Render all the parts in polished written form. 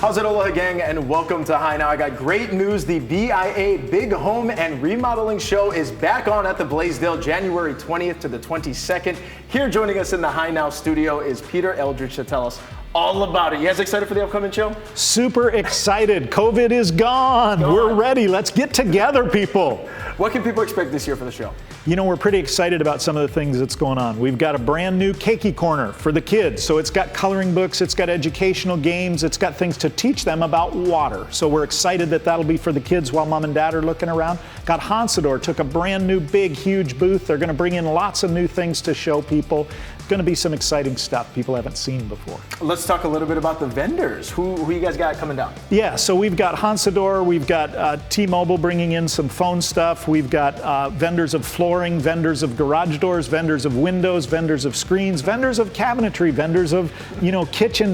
How's it, Aloha gang, and welcome to High Now. I got great news. The BIA Big Home and Remodeling Show is back on at the Blaisdell January 20th to the 22nd. Here joining us in the High Now studio is Peter Eldridge to tell us all about it. You guys excited for the upcoming show? Super excited. COVID is gone. We're ready. Let's get together, people. What can people expect this year for the show? You know, we're pretty excited about some of the things that's going on. We've got a brand new Keiki Corner for the kids. So it's got coloring books, it's got educational games, it's got things to teach them about water. So we're excited that that'll be for the kids while mom and dad are looking around. Got Hansador, took a brand new big, huge booth. They're going to bring in lots of new things to show people. It's going to be some exciting stuff people haven't seen before. Let's talk a little bit about the vendors. Who you guys got coming down? Yeah, so we've got Hansador, we've got T-Mobile bringing in some phone stuff. We've got vendors of flooring, vendors of garage doors, vendors of windows, vendors of screens, vendors of cabinetry, vendors of,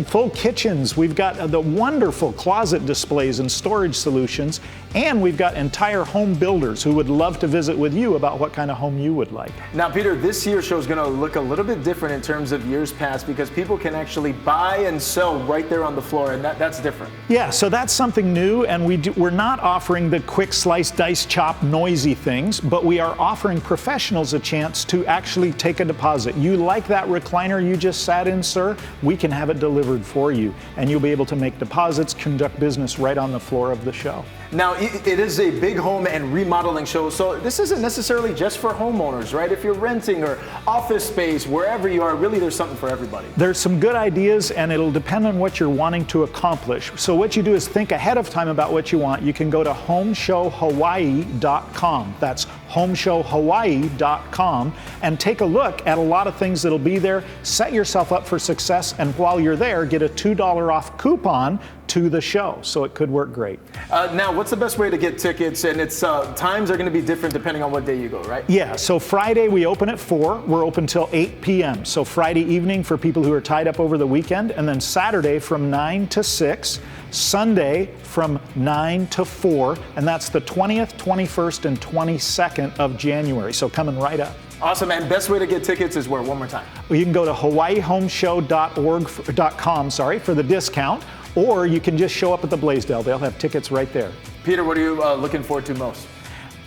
full kitchens. We've got the wonderful closet displays and storage solutions. And we've got entire home builders who would love to visit with you about what kind of home you would like. Now, Peter, this year's show is going to look a little bit different in terms of years past because people can actually buy and sell right there on the floor, and that's different. Yeah, so that's something new, and we're not offering the quick slice, dice, chop, noisy things, but we are offering professionals a chance to actually take a deposit. You like that recliner you just sat in, sir? We can have it delivered for you, and you'll be able to make deposits, conduct business right on the floor of the show. Now, it is a big home and remodeling show, so this isn't necessarily just for homeowners, right? If you're renting or office space, wherever you are, really there's something for everybody. There's some good ideas, and it'll depend on what you're wanting to accomplish. So what you do is think ahead of time about what you want. You can go to homeshowhawaii.com. That's homeshowhawaii.com and take a look at a lot of things that'll be there. Set yourself up for success, and while you're there, get a $2 off coupon to the show, so it could work great. Now, what's the best way to get tickets? And it's times are going to be different depending on what day you go, right? Yeah, so Friday we open at 4. We're open till 8 p.m. So Friday evening for people who are tied up over the weekend, and then Saturday from 9 to 6, Sunday from 9 to 4, and that's the 20th, 21st, and 22nd of January, so coming right up. Awesome, and best way to get tickets is where? One more time. Well, you can go to hawaiihomeshow.com for the discount, or you can just show up at the Blaisdell. They'll have tickets right there. Peter, what are you looking forward to most?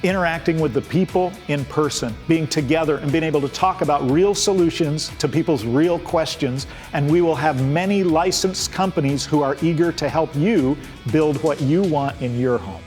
Interacting with the people in person, being together and being able to talk about real solutions to people's real questions. And we will have many licensed companies who are eager to help you build what you want in your home.